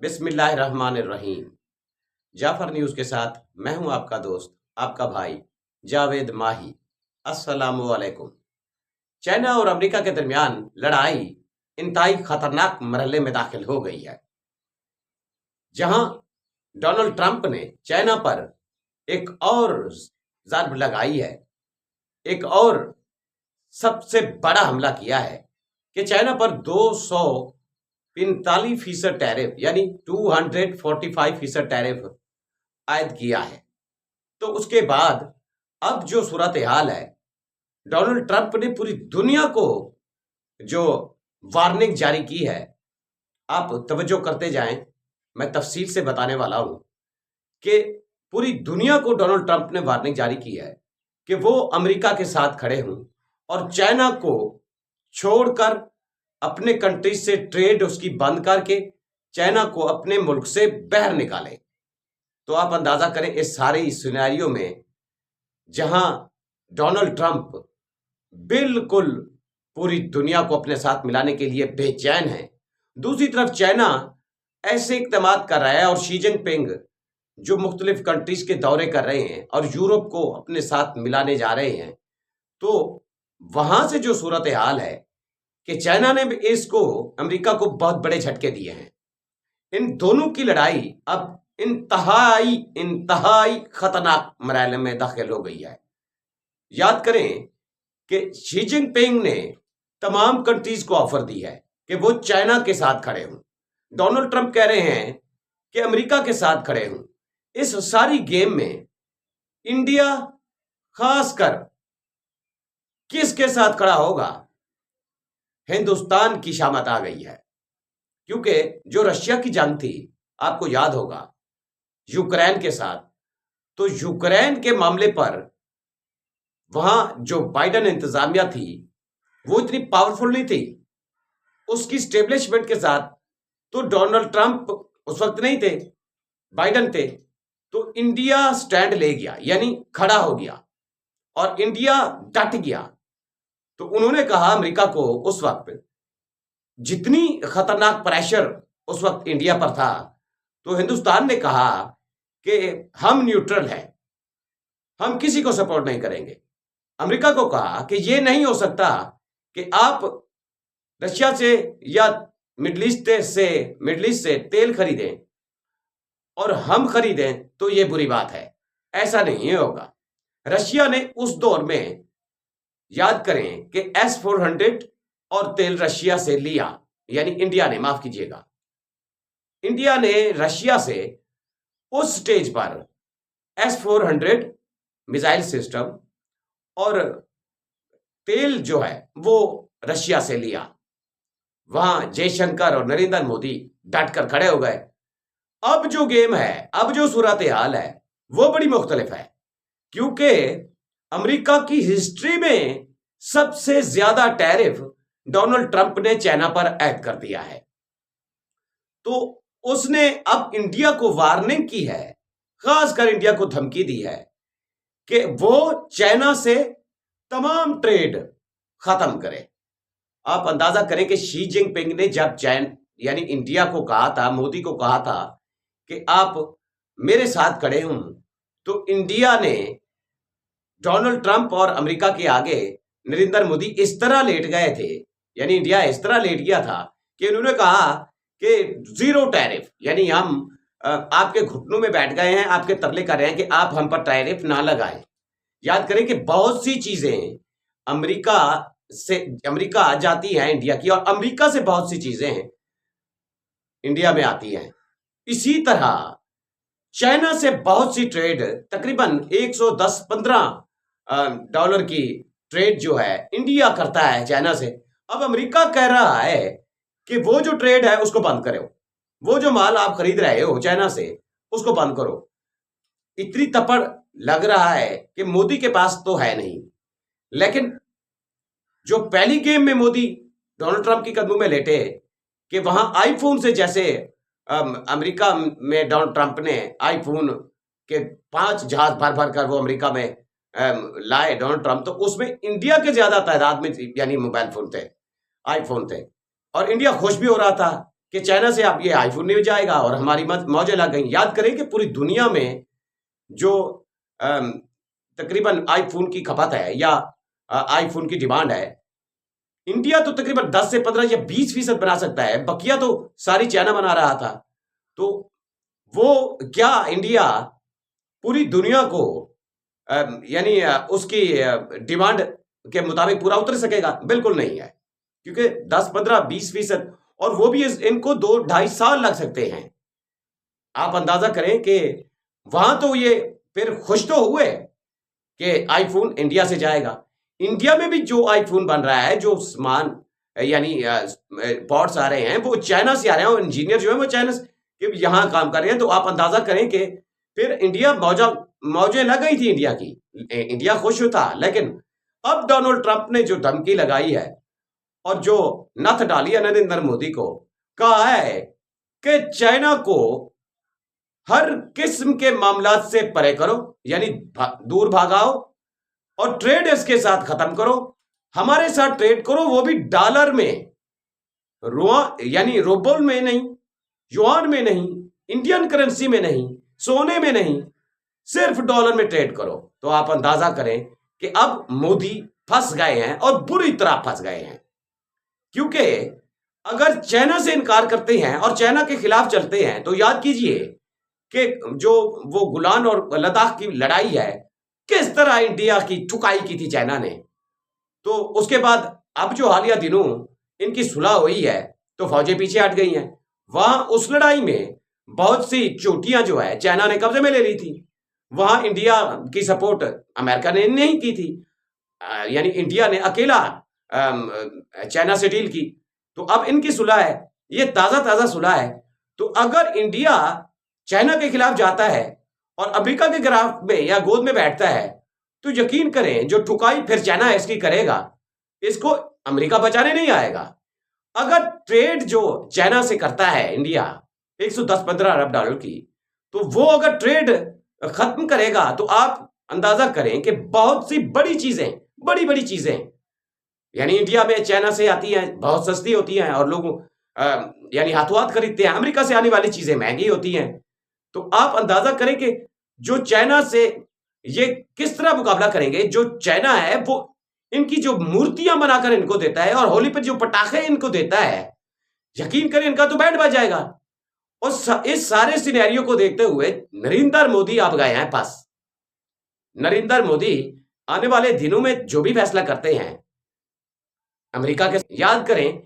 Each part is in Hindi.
बिस्मिल्लाहिर्रहमानिर्रहीम। जाफर न्यूज़ के साथ मैं हूं आपका दोस्त, आपका भाई जावेद माही। अस्सलामु अलैकुम। चाइना और अमेरिका के दरमियान लड़ाई इंतहाई खतरनाक मरहले में दाखिल हो गई है, जहां डोनाल्ड ट्रंप ने चाइना पर एक और ज़र्ब लगाई है, एक और सबसे बड़ा हमला किया है कि चाइना पर 245% टैरिफ यानी 245% टैरिफ आयद किया है। तो उसके बाद अब जो सूरत हाल है, डोनाल्ड ट्रंप ने पूरी दुनिया को जो वार्निंग जारी की है, आप तवज्जो करते जाएं, मैं तफसील से बताने वाला हूं कि पूरी दुनिया को डोनाल्ड ट्रंप ने वार्निंग जारी की है कि वो अमेरिका के साथ खड़े हों और चाइना को छोड़कर अपने कंट्री से ट्रेड उसकी बंद करके चाइना को अपने मुल्क से बाहर निकाले। तो आप अंदाजा करें इस सारे सिनेरियो में जहां डोनाल्ड ट्रंप बिल्कुल पूरी दुनिया को अपने साथ मिलाने के लिए बेचैन है, दूसरी तरफ चाइना ऐसे इक़दाम कर रहा है और शी जिनपिंग जो मुख्तलिफ कंट्रीज के दौरे कर रहे हैं और यूरोप को अपने साथ मिलाने जा रहे हैं। तो वहां से जो सूरत हाल है कि चाइना ने भी इसको अमेरिका को बहुत बड़े झटके दिए हैं। इन दोनों की लड़ाई अब इंतहाई इंतहाई खतरनाक मरहले में दाखिल हो गई है। याद करें कि शी जिनपिंग ने तमाम कंट्रीज को ऑफर दी है कि वो चाइना के साथ खड़े हों। डोनाल्ड ट्रंप कह रहे हैं कि अमेरिका के साथ खड़े हों। इस सारी गेम में इंडिया खासकर किसके साथ खड़ा होगा? हिंदुस्तान की शामत आ गई है, क्योंकि जो रशिया की जंग थी, आपको याद होगा, यूक्रेन के साथ, तो यूक्रेन के मामले पर वहां जो बाइडेन इंतजामिया थी वो इतनी पावरफुल नहीं थी। उसकी स्टेब्लिशमेंट के साथ तो डोनाल्ड ट्रंप उस वक्त नहीं थे, बाइडेन थे। तो इंडिया स्टैंड ले गया, यानी खड़ा हो गया और इंडिया डट गया। तो उन्होंने कहा अमेरिका को, उस वक्त जितनी खतरनाक प्रेशर उस वक्त इंडिया पर था, तो हिंदुस्तान ने कहा कि हम न्यूट्रल हैं, हम किसी को सपोर्ट नहीं करेंगे। अमेरिका को कहा कि यह नहीं हो सकता कि आप रशिया से या मिडल ईस्ट से तेल खरीदें और हम खरीदें, तो यह बुरी बात है, ऐसा नहीं होगा। रशिया ने उस दौर में, याद करें कि S-400 और तेल रशिया से लिया, यानी इंडिया ने, माफ कीजिएगा, इंडिया ने रशिया से उस स्टेज पर S-400 मिसाइल सिस्टम और तेल जो है वो रशिया से लिया। वहां जयशंकर और नरेंद्र मोदी डट कर खड़े हो गए। अब जो गेम है, अब जो सूरत हाल है, वो बड़ी मुख्तलिफ है, क्योंकि अमेरिका की हिस्ट्री में सबसे ज्यादा टैरिफ डोनाल्ड ट्रंप ने चाइना पर ऐड कर दिया है। तो उसने अब इंडिया को वार्निंग की है, खासकर इंडिया को धमकी दी है कि वो चाइना से तमाम ट्रेड खत्म करे। आप अंदाजा करें कि शी जिनपिंग ने जब चाइना यानी इंडिया को कहा था, मोदी को कहा था कि आप मेरे साथ खड़े हों, तो इंडिया ने डोनाल्ड ट्रंप और अमेरिका के आगे नरेंद्र मोदी इस तरह लेट गए थे, यानी इंडिया इस तरह लेट गया था कि उन्होंने कहा कि जीरो टैरिफ, यानी हम आपके घुटनों में बैठ गए हैं, आपके तरले कर रहे हैं कि आप हम पर टैरिफ ना लगाएं। याद करें कि बहुत सी चीजें अमेरिका जाती है इंडिया की, और अमेरिका से बहुत सी चीजें इंडिया में आती हैं। इसी तरह चाइना से बहुत सी ट्रेड, तकरीबन 110-15 डॉलर की ट्रेड जो है इंडिया करता है चाइना से। अब अमेरिका कह रहा है कि वो जो ट्रेड है उसको बंद करो, वो जो माल आप खरीद रहे हो चाइना से उसको बंद करो। इतनी तपड़ लग रहा है कि मोदी के पास तो है नहीं, लेकिन जो पहली गेम में मोदी डोनाल्ड ट्रंप की कदमों में लेटे कि वहां आईफोन से, जैसे अमेरिका में डोनाल्ड ट्रंप ने आईफोन के 5 जहाज भर भर कर वो अमेरिका में लाए डोनाल्ड ट्रंप, तो उसमें इंडिया के ज्यादा तादाद में यानी मोबाइल फोन थे, आईफोन थे, और इंडिया खुश भी हो रहा था कि चाइना से आप ये आईफोन नहीं जाएगा और हमारी मौजें लग गई। याद करें कि पूरी दुनिया में जो तकरीबन आईफोन की खपत है या आईफोन की डिमांड है, इंडिया तो तकरीबन 10 से 15 या 20% बना सकता है, बकिया तो सारी चाइना बना रहा था। तो वो क्या इंडिया पूरी दुनिया को यानी उसकी डिमांड के मुताबिक पूरा उतर सकेगा? बिल्कुल नहीं है, क्योंकि 10, 15, 20% और वो भी इनको 2-2.5 साल लग सकते हैं। आप अंदाजा करें कि वहां तो ये फिर खुश तो हुए कि आईफोन इंडिया से जाएगा। इंडिया में भी जो आईफोन बन रहा है, जो सामान यानी पार्ट्स आ रहे हैं, वो चाइना से आ रहे हैं और इंजीनियर जो है वो चाइना के यहाँ काम कर रहे हैं। तो आप अंदाजा करें कि फिर इंडिया मौजें लग गई थी इंडिया की, इंडिया खुश था। लेकिन अब डोनाल्ड ट्रंप ने जो धमकी लगाई है और जो नथ डाली है नरेंद्र मोदी को, कहा है कि चाइना को हर किस्म के मामलात से परे करो, यानी दूर भागाओ और ट्रेड इसके साथ खत्म करो, हमारे साथ ट्रेड करो, वो भी डॉलर में, यानी रूबल में नहीं, युआन में नहीं, इंडियन करेंसी में नहीं, सोने में नहीं, सिर्फ डॉलर में ट्रेड करो। तो आप अंदाजा करें कि अब मोदी फंस गए हैं और बुरी तरह फंस गए हैं, क्योंकि अगर चाइना से इनकार करते हैं और चाइना के खिलाफ चलते हैं तो याद कीजिए कि जो वो गुलान और लद्दाख की लड़ाई है, किस तरह इंडिया की ठुकाई की थी चाइना ने। तो उसके बाद अब जो हालिया दिनों इनकी सुलह हुई है तो फौजें पीछे हट गई हैं। वहां उस लड़ाई में बहुत सी चोटियां जो है चाइना ने कब्जे में ले ली थी। वहां इंडिया की सपोर्ट अमेरिका ने नहीं की थी, यानी इंडिया ने अकेला चाइना से डील की। तो अब इनकी सुलह है, ये ताजा ताजा सुलह है। तो अगर इंडिया चाइना के खिलाफ जाता है और अमेरिका के गिराफ में या गोद में बैठता है, तो यकीन करें जो ठुकाई फिर चाइना इसकी करेगा, इसको अमेरिका बचाने नहीं आएगा। अगर ट्रेड जो चाइना से करता है इंडिया 110-15 अरब डॉलर की, तो वो अगर ट्रेड खत्म करेगा तो आप अंदाजा करें कि बहुत सी बड़ी बड़ी चीजें यानी इंडिया में चाइना से आती हैं, बहुत सस्ती होती हैं और लोग यानी हाथों हाथ खरीदते हैं। अमेरिका से आने वाली चीजें महंगी होती हैं। तो आप अंदाजा करें कि जो चाइना से ये किस तरह मुकाबला करेंगे। जो चाइना है वो इनकी जो मूर्तियां बनाकर इनको देता है और होली पर जो पटाखे इनको देता है, यकीन करें इनका तो बैंड बज जाएगा। और इस सारे सिनेरियो को देखते हुए नरेंद्र मोदी अब गए हैं पास। नरेंद्र मोदी आने वाले दिनों में जो भी फैसला करते हैं अमेरिका के, याद करें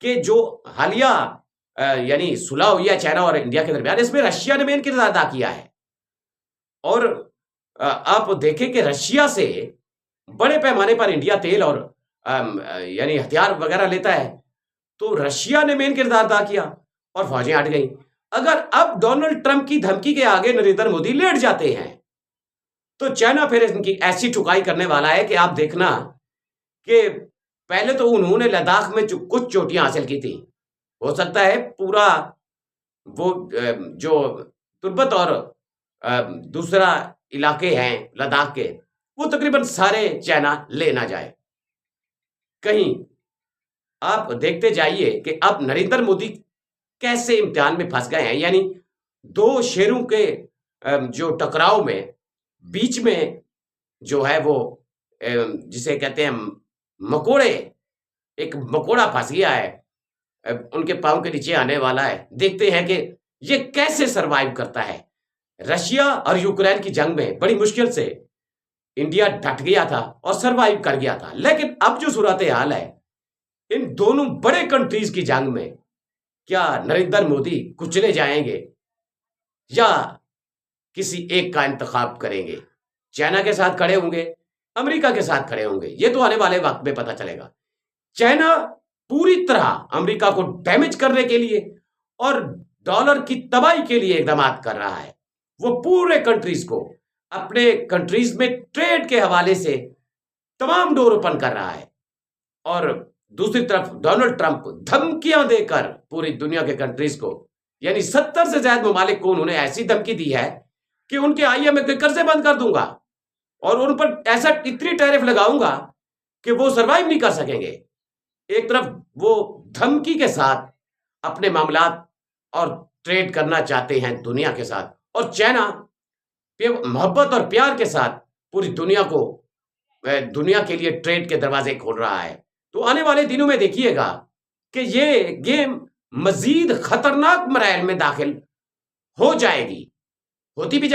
कि जो हालिया यानी सुलह हुई है चाइना और इंडिया के दरमियान, इसमें रशिया ने मेन किरदार अदा किया है। और आप देखें कि रशिया से बड़े पैमाने पर इंडिया तेल और यानी हथियार वगैरह लेता है, तो रशिया ने मेन किरदार अदा किया और फौजें हट गई। अगर अब डोनाल्ड ट्रंप की धमकी के आगे नरेंद्र मोदी लेट जाते हैं तो चाइना फिर इनकी ऐसी ठुकाई करने वाला है कि आप देखना कि पहले तो उन्होंने लद्दाख में कुछ चोटियां हासिल की थी, हो सकता है पूरा वो जो तुर्बत और दूसरा इलाके हैं लद्दाख के, वो तकरीबन सारे चाइना ले ना जाए। कहीं आप देखते जाइए कि अब नरेंद्र मोदी कैसे इम्तिहान में फंस गए हैं। यानी दो शेरों के जो टकराव में बीच में जो है वो जिसे कहते हैं मकोड़े, एक मकोड़ा फंस गया है, उनके पांव के नीचे आने वाला है। देखते हैं कि ये कैसे सरवाइव करता है। रशिया और यूक्रेन की जंग में बड़ी मुश्किल से इंडिया डट गया था और सरवाइव कर गया था, लेकिन अब जो सूरत हाल है इन दोनों बड़े कंट्रीज की जंग में, क्या नरेंद्र मोदी कुचले जाएंगे या किसी एक का इंतखाब करेंगे? चाइना के साथ खड़े होंगे, अमेरिका के साथ खड़े होंगे, ये तो आने वाले वक्त में पता चलेगा। चाइना पूरी तरह अमेरिका को डैमेज करने के लिए और डॉलर की तबाही के लिए इकदाम कर रहा है। वो पूरे कंट्रीज को अपने कंट्रीज में ट्रेड के हवाले से तमाम डोर ओपन कर रहा है। और दूसरी तरफ डोनाल्ड ट्रंप धमकियां देकर पूरी दुनिया के कंट्रीज को, यानी 70 से ज्यादा ममालिक को उन्होंने ऐसी धमकी दी है कि उनके IMF के कर्जे बंद कर दूंगा और उन पर ऐसा इतनी टैरिफ लगाऊंगा कि वो सरवाइव नहीं कर सकेंगे। एक तरफ वो धमकी के साथ अपने मामलात और ट्रेड करना चाहते हैं दुनिया के साथ, और चाइना मोहब्बत और प्यार के साथ पूरी दुनिया को दुनिया के लिए ट्रेड के दरवाजे खोल रहा है। तो आने वाले दिनों में देखिएगा कि ये गेम मजीद खतरनाक मराइल में दाखिल हो जाएगी, होती भी